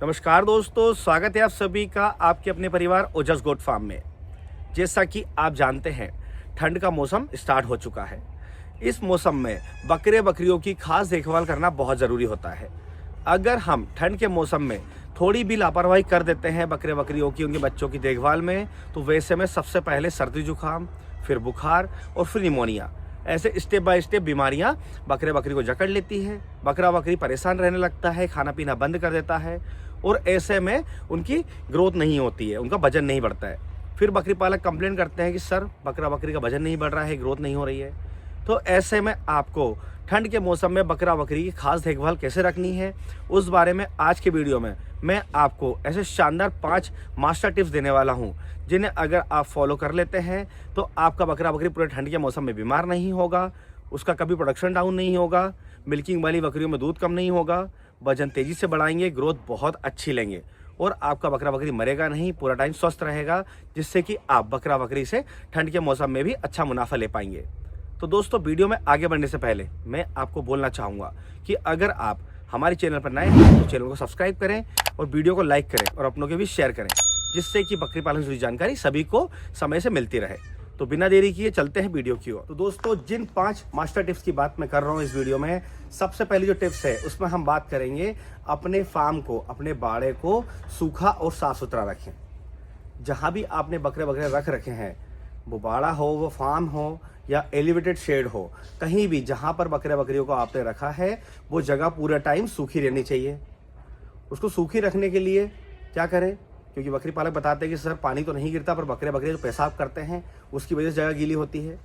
नमस्कार दोस्तों, स्वागत है आप सभी का आपके अपने परिवार ओजस गोट फार्म में। जैसा कि आप जानते हैं, ठंड का मौसम स्टार्ट हो चुका है। इस मौसम में बकरे बकरियों की खास देखभाल करना बहुत ज़रूरी होता है। अगर हम ठंड के मौसम में थोड़ी भी लापरवाही कर देते हैं बकरे बकरियों की, उनके बच्चों की देखभाल में, तो वैसे में सबसे पहले सर्दी जुकाम, फिर बुखार और फिर निमोनिया, ऐसे स्टेप बाय स्टेप बीमारियां बकरे बकरी को जकड़ लेती है। बकरा बकरी परेशान रहने लगता है, खाना पीना बंद कर देता है और ऐसे में उनकी ग्रोथ नहीं होती है, उनका वजन नहीं बढ़ता है। फिर बकरी पालक कंप्लेन करते हैं कि सर बकरा बकरी का वजन नहीं बढ़ रहा है, ग्रोथ नहीं हो रही है। तो ऐसे में आपको ठंड के मौसम में बकरा बकरी की खास देखभाल कैसे रखनी है, उस बारे में आज के वीडियो में मैं आपको ऐसे शानदार 5 मास्टर टिप्स देने वाला हूं, जिन्हें अगर आप फॉलो कर लेते हैं तो आपका बकरा बकरी पूरे ठंड के मौसम में बीमार नहीं होगा, उसका कभी प्रोडक्शन डाउन नहीं होगा, मिल्किंग वाली बकरियों में दूध कम नहीं होगा, वजन तेज़ी से बढ़ाएंगे, ग्रोथ बहुत अच्छी लेंगे और आपका बकरा बकरी मरेगा नहीं, पूरा टाइम स्वस्थ रहेगा, जिससे कि आप बकरा बकरी से ठंड के मौसम में भी अच्छा मुनाफा ले पाएंगे। तो दोस्तों, वीडियो में आगे बढ़ने से पहले मैं आपको बोलना चाहूँगा कि अगर आप हमारे चैनल पर नए हैं तो चैनल को सब्सक्राइब करें और वीडियो को लाइक करें और अपनों के भी शेयर करें, जिससे कि बकरी पालन से जुड़ी जानकारी सभी को समय से मिलती रहे। तो बिना देरी किए चलते हैं वीडियो की ओर। तो दोस्तों, जिन 5 मास्टर टिप्स की बात मैं कर रहा हूँ इस वीडियो में, सबसे पहली जो टिप्स है उसमें हम बात करेंगे अपने फार्म को, अपने बाड़े को सूखा और साफ सुथरा रखें। जहाँ भी आपने बकरे बकरे रख रखे हैं, वो बाड़ा हो, वो फार्म हो या एलिवेटेड शेड हो, कहीं भी जहाँ पर बकरे बकरियों को आपने रखा है वो जगह पूरा टाइम सूखी रहनी चाहिए। उसको सूखी रखने के लिए क्या करें, क्योंकि बकरी पालक बताते हैं कि सर पानी तो नहीं गिरता, पर बकरे बकरे जो पेशाब करते हैं उसकी वजह से जगह गीली होती है।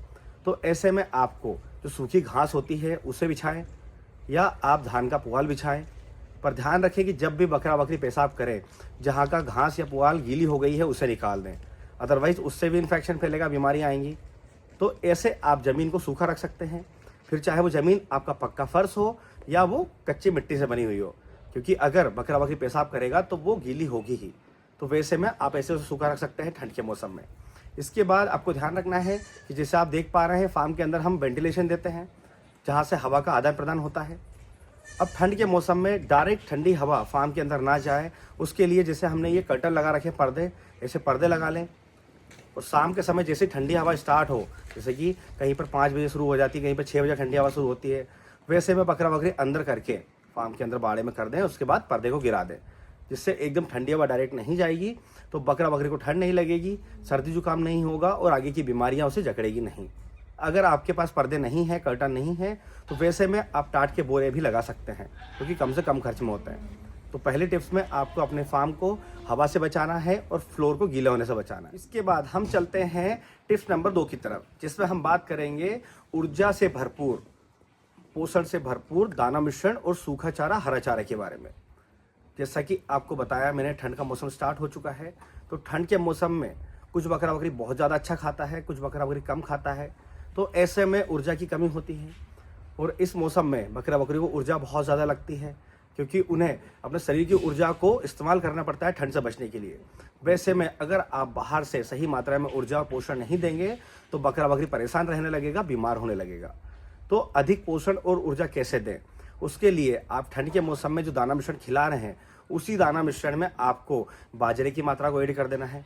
तो ऐसे में आपको जो सूखी घास होती है उसे बिछाएं या आप धान का पुआल बिछाएं, पर ध्यान रखें कि जब भी बकरा बकरी पेशाब करे, जहाँ का घास या पुआल गीली हो गई है उसे निकाल दें, अदरवाइज उससे भी इन्फेक्शन फैलेगा, बीमारियाँ आएंगी। तो ऐसे आप ज़मीन को सूखा रख सकते हैं, फिर चाहे वो ज़मीन आपका पक्का फर्श हो या वो कच्ची मिट्टी से बनी हुई हो, क्योंकि अगर बकरा बकरी पेशाब करेगा तो वो गीली होगी ही। तो वैसे में आप ऐसे उसे सूखा रख सकते हैं ठंड के मौसम में। इसके बाद आपको ध्यान रखना है कि जैसे आप देख पा रहे हैं, फार्म के अंदर हम वेंटिलेशन देते हैं जहाँ से हवा का आदान प्रदान होता है। अब ठंड के मौसम में डायरेक्ट ठंडी हवा फार्म के अंदर ना जाए, उसके लिए जैसे हमने ये कर्टन लगा रखे पर्दे, ऐसे पर्दे लगा लें। और शाम के समय जैसे ठंडी हवा स्टार्ट हो, जैसे कि कहीं पर 5 बजे शुरू हो जाती है, कहीं पर 6 बजे ठंडी हवा शुरू होती है, वैसे में बकरा बकरी अंदर करके फार्म के अंदर बाड़े में कर दें, उसके बाद पर्दे को गिरा दें, जिससे एकदम ठंडी हवा डायरेक्ट नहीं जाएगी, तो बकरा बकरी को ठंड नहीं लगेगी, सर्दी जुकाम नहीं होगा और आगे की बीमारियां उसे जकड़ेगी नहीं। अगर आपके पास पर्दे नहीं हैं, कर्टन नहीं है, तो वैसे में आप टाट के बोरे भी लगा सकते हैं, क्योंकि कम से कम खर्च में होता है। तो पहले टिप्स में आपको अपने फार्म को हवा से बचाना है और फ्लोर को गीला होने से बचाना है। इसके बाद हम चलते हैं टिप्स नंबर 2 की तरफ, जिसमें हम बात करेंगे ऊर्जा से भरपूर, पोषण से भरपूर दाना मिश्रण और सूखा चारा, हरा चारा के बारे में। जैसा कि आपको बताया मैंने, ठंड का मौसम स्टार्ट हो चुका है, तो ठंड के मौसम में कुछ बकरा बकरी बहुत ज़्यादा अच्छा खाता है, कुछ बकरा बकरी कम खाता है। तो ऐसे में ऊर्जा की कमी होती है और इस मौसम में बकरा बकरी को ऊर्जा बहुत ज़्यादा लगती है, क्योंकि उन्हें अपने शरीर की ऊर्जा को इस्तेमाल करना पड़ता है ठंड से बचने के लिए। वैसे में अगर आप बाहर से सही मात्रा में ऊर्जा और पोषण नहीं देंगे तो बकरा बकरी परेशान रहने लगेगा, बीमार होने लगेगा। तो अधिक पोषण और ऊर्जा कैसे दें, उसके लिए आप ठंड के मौसम में जो दाना मिश्रण खिला रहे हैं, उसी दाना मिश्रण में आपको बाजरे की मात्रा को ऐड कर देना है।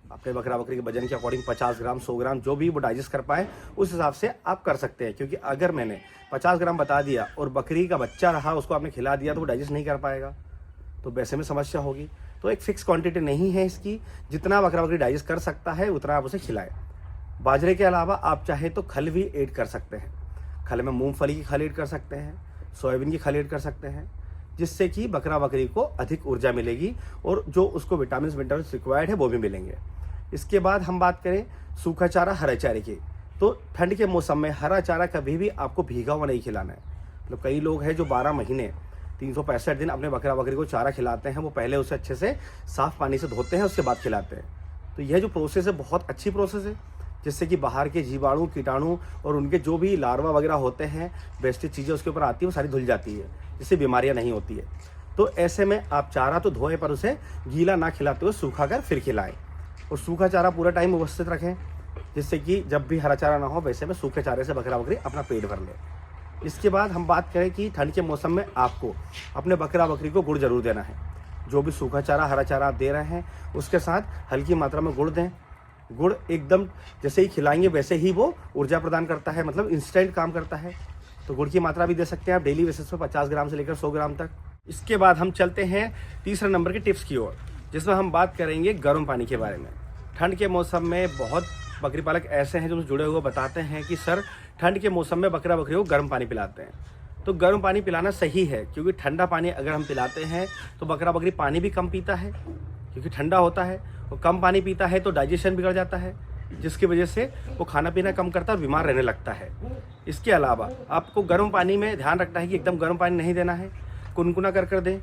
अपने बकरा बकरी के वजन के अकॉर्डिंग 50 ग्राम, 100 ग्राम, जो भी वो डाइजेस्ट कर पाए उस हिसाब से आप कर सकते हैं। क्योंकि अगर मैंने 50 ग्राम बता दिया और बकरी का बच्चा रहा, उसको आपने खिला दिया, तो वो डाइजेस्ट नहीं कर पाएगा, तो वैसे में समस्या होगी। तो एक फिक्स क्वांटिटी नहीं है इसकी, जितना बकरा बकरी डाइजेस्ट कर सकता है उतना आप उसे खिलाएं। बाजरे के अलावा आप चाहे तो खल भी ऐड कर सकते हैं। खल में मूंगफली की खल ऐड कर सकते हैं, सोयाबीन की खल ऐड कर सकते हैं, जिससे कि बकरा बकरी को अधिक ऊर्जा मिलेगी और जो उसको विटामिन मिनरल्स रिक्वायर्ड है वो भी मिलेंगे। इसके बाद हम बात करें सूखा चारा, हरा चारे की, तो ठंड के मौसम में हरा चारा कभी भी आपको भीगा हुआ नहीं खिलाना है। मतलब कई लोग हैं जो 12 महीने 365 दिन अपने बकरा बकरी को चारा खिलाते हैं, वो पहले उसे अच्छे से साफ पानी से धोते हैं, उसके बाद खिलाते हैं। तो यह जो प्रोसेस है बहुत अच्छी प्रोसेस है, जिससे कि बाहर के जीवाणु, कीटाणु और उनके जो भी लार्वा वगैरह होते हैं, वेस्टेज चीज़ें उसके ऊपर आती है, वो सारी धुल जाती है, जिससे बीमारियां नहीं होती है। तो ऐसे में आप चारा तो धोएं, पर उसे गीला ना खिलाते हुए सूखा कर फिर खिलाएं और सूखा चारा पूरा टाइम व्यवस्थित रखें, जिससे कि जब भी हरा चारा ना हो, वैसे में सूखे चारे से बकरा बकरी अपना पेट भर ले। इसके बाद हम बात करें कि ठंड के मौसम में आपको अपने बकरा बकरी को गुड़ जरूर देना है। जो भी सूखा चारा हरा चारा आप दे रहे हैं उसके साथ हल्की मात्रा में गुड़ दें। गुड़ एकदम जैसे ही खिलाएंगे वैसे ही वो ऊर्जा प्रदान करता है, मतलब इंस्टेंट काम करता है। तो गुड़ की मात्रा भी दे सकते हैं आप डेली बेसिस पे 50 ग्राम से लेकर 100 ग्राम तक। इसके बाद हम चलते हैं तीसरे नंबर के टिप्स की ओर, जिसमें हम बात करेंगे गर्म पानी के बारे में। ठंड के मौसम में बहुत बकरी पालक ऐसे हैं जो जुड़े हुए बताते हैं कि सर ठंड के मौसम में बकरा बकरी को गर्म पानी पिलाते हैं। तो गर्म पानी पिलाना सही है, क्योंकि ठंडा पानी अगर हम पिलाते हैं तो बकरा बकरी पानी भी कम पीता है, क्योंकि ठंडा होता है। वो कम पानी पीता है तो डाइजेशन बिगड़ जाता है, जिसकी वजह से वो खाना पीना कम करता है और बीमार रहने लगता है। इसके अलावा आपको गर्म पानी में ध्यान रखना है कि एकदम गर्म पानी नहीं देना है, कुनकुना कर दें,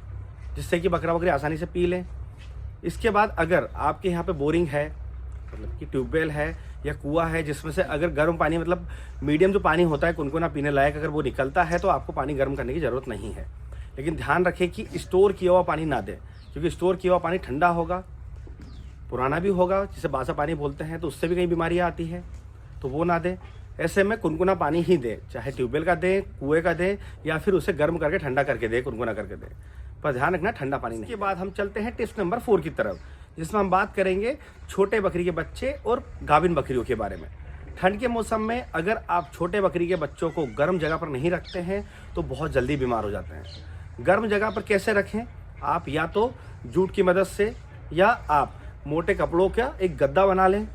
जिससे कि बकरा बकरी आसानी से पी लें। इसके बाद अगर आपके यहाँ पे बोरिंग है, मतलब कि ट्यूबवेल है या कुआं है, जिसमें से अगर गर्म पानी मतलब मीडियम जो पानी होता है कुनकुना पीने लायक अगर वो निकलता है, तो आपको पानी गर्म करने की ज़रूरत नहीं है। लेकिन ध्यान रखें कि स्टोर किया हुआ पानी ना दें, क्योंकि स्टोर किया हुआ पानी ठंडा होगा, पुराना भी होगा, जिसे बासा पानी बोलते हैं, तो उससे भी कई बीमारियाँ आती हैं, तो वो ना दें। ऐसे में कुनकुना पानी ही दें, चाहे ट्यूबवेल का दें, कुएँ का दें, या फिर उसे गर्म करके ठंडा करके दें, कुनकुना करके दें, पर ध्यान रखना ठंडा पानी नहीं। इसके बाद हम चलते हैं टिप्स नंबर 4 की तरफ, जिसमें हम बात करेंगे छोटे बकरी के बच्चे और गाभिन बकरियों के बारे में। ठंड के मौसम में अगर आप छोटे बकरी के बच्चों को गर्म जगह पर नहीं रखते हैं तो बहुत जल्दी बीमार हो जाते हैं। गर्म जगह पर कैसे रखें? आप या तो जूट की मदद से या आप मोटे कपड़ों का एक गद्दा बना लें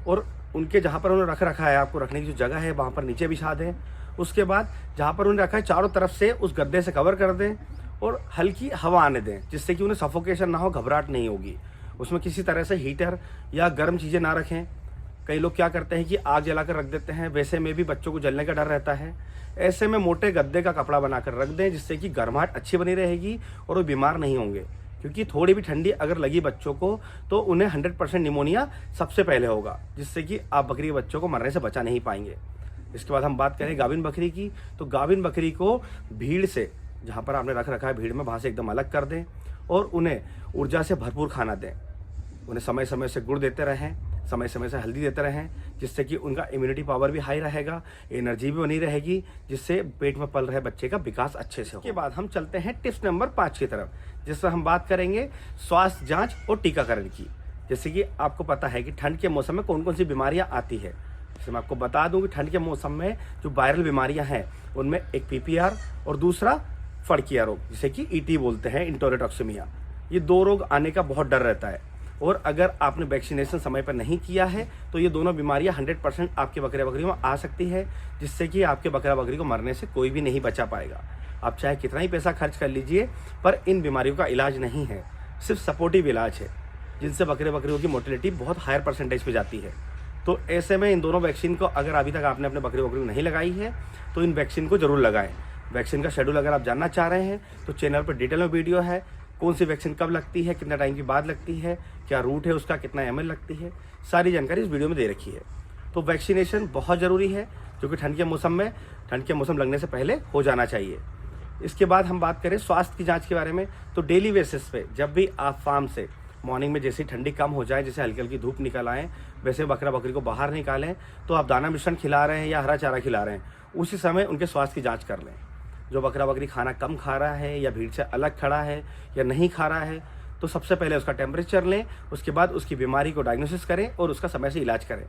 और उनके जहाँ पर उन्हें रखा है, आपको रखने की जो जगह है वहाँ पर नीचे बिछा दें। उसके बाद जहाँ पर उन्हें रखा है चारों तरफ से उस गद्दे से कवर कर दें और हल्की हवा आने दें, जिससे कि उन्हें सफोकेशन ना हो, घबराहट नहीं होगी। उसमें किसी तरह से हीटर या गर्म चीज़ें ना रखें। कई लोग क्या करते हैं कि आग जलाकर रख देते हैं, वैसे में भी बच्चों को जलने का डर रहता है। ऐसे में मोटे गद्दे का कपड़ा बनाकर रख दें, जिससे कि गर्माहट अच्छी बनी रहेगी और वो बीमार नहीं होंगे। क्योंकि थोड़ी भी ठंडी अगर लगी बच्चों को तो उन्हें 100% निमोनिया सबसे पहले होगा, जिससे कि आप बकरी के बच्चों को मरने से बचा नहीं पाएंगे। इसके बाद हम बात करें गाभिन बकरी की, तो गाभिन बकरी को भीड़ से, जहाँ पर आपने रखा है भीड़ में, वहाँ से एकदम अलग कर दें और उन्हें ऊर्जा से भरपूर खाना दें। उन्हें समय समय से गुड़ देते रहें, समय समय से हल्दी देते रहें, जिससे कि उनका इम्यूनिटी पावर भी हाई रहेगा, एनर्जी भी बनी रहेगी, जिससे पेट में पल रहे बच्चे का विकास अच्छे से हो। उसके बाद हम चलते हैं टिप्स नंबर 5 की तरफ, जिसमें हम बात करेंगे स्वास्थ्य जांच और टीकाकरण की। जैसे कि आपको पता है कि ठंड के मौसम में कौन कौन सी बीमारियां आती है। जैसे मैं आपको बता दूं कि ठंड के मौसम में जो वायरल बीमारियां हैं उनमें एक PPR और दूसरा फड़किया रोग, जिसे कि ET बोलते हैं, इंटरोटॉक्सिमिया। ये 2 रोग आने का बहुत डर रहता है, और अगर आपने वैक्सीनेशन समय पर नहीं किया है तो ये दोनों बीमारियां 100% आपके बकरे बकरियों में आ सकती है, जिससे कि आपके बकरा बकरी को मरने से कोई भी नहीं बचा पाएगा। आप चाहे कितना ही पैसा खर्च कर लीजिए, पर इन बीमारियों का इलाज नहीं है, सिर्फ सपोर्टिव इलाज है, जिनसे बकरे बकरियों की मोर्टेलिटी बहुत हायर परसेंटेज पे जाती है। तो ऐसे में इन दोनों वैक्सीन को अगर अभी तक आपने अपने बकरे बकरी को नहीं लगाई है तो इन वैक्सीन को जरूर लगाएं। वैक्सीन का शेड्यूल अगर आप जानना चाह रहे हैं तो चैनल पर डिटेल में वीडियो है, कौन सी वैक्सीन कब लगती है, कितना टाइम के बाद लगती है, क्या रूट है उसका, कितना ml लगती है, सारी जानकारी इस वीडियो में दे रखी है। तो वैक्सीनेशन बहुत ज़रूरी है, जो कि ठंड के मौसम लगने से पहले हो जाना चाहिए। इसके बाद हम बात करें स्वास्थ्य की जांच के बारे में, तो डेली बेसिस पे जब भी आप फार्म से मॉर्निंग में जैसे ठंडी कम हो जाए, जैसे हल्की हल्की धूप निकल आए, वैसे बकरा बकरी को बाहर निकालें। तो आप दाना मिश्रण खिला रहे हैं या हरा चारा खिला रहे हैं, उसी समय उनके स्वास्थ्य की जाँच कर लें। जो बकरा बकरी खाना कम खा रहा है या भीड़ से अलग खड़ा है या नहीं खा रहा है, तो सबसे पहले उसका टेम्परेचर लें, उसके बाद उसकी बीमारी को डायग्नोसिस करें और उसका समय से इलाज करें,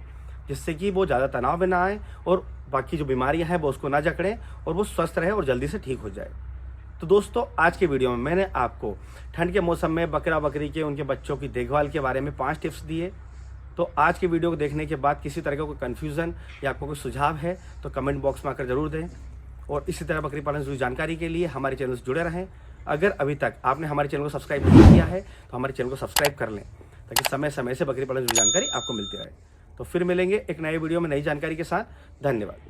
जिससे कि वो ज़्यादा तनाव में ना आए और बाकी जो बीमारियां हैं वो उसको ना जकड़ें और वो स्वस्थ रहे और जल्दी से ठीक हो जाए। तो दोस्तों, आज के वीडियो में मैंने आपको ठंड के मौसम में बकरा बकरी के उनके बच्चों की देखभाल के बारे में 5 टिप्स दिए। तो आज के वीडियो को देखने के बाद किसी तरह का कोई कन्फ्यूज़न या आपको कोई सुझाव है तो कमेंट बॉक्स में आकर ज़रूर दें, और इसी तरह बकरी पालन से जुड़ी जानकारी के लिए हमारे चैनल से जुड़े रहें। अगर अभी तक आपने हमारे चैनल को सब्सक्राइब नहीं किया है तो हमारे चैनल को सब्सक्राइब कर लें, ताकि समय समय से बकरी पालन से जुड़ी जानकारी आपको मिलती रहे। तो फिर मिलेंगे एक नए वीडियो में नई जानकारी के साथ। धन्यवाद।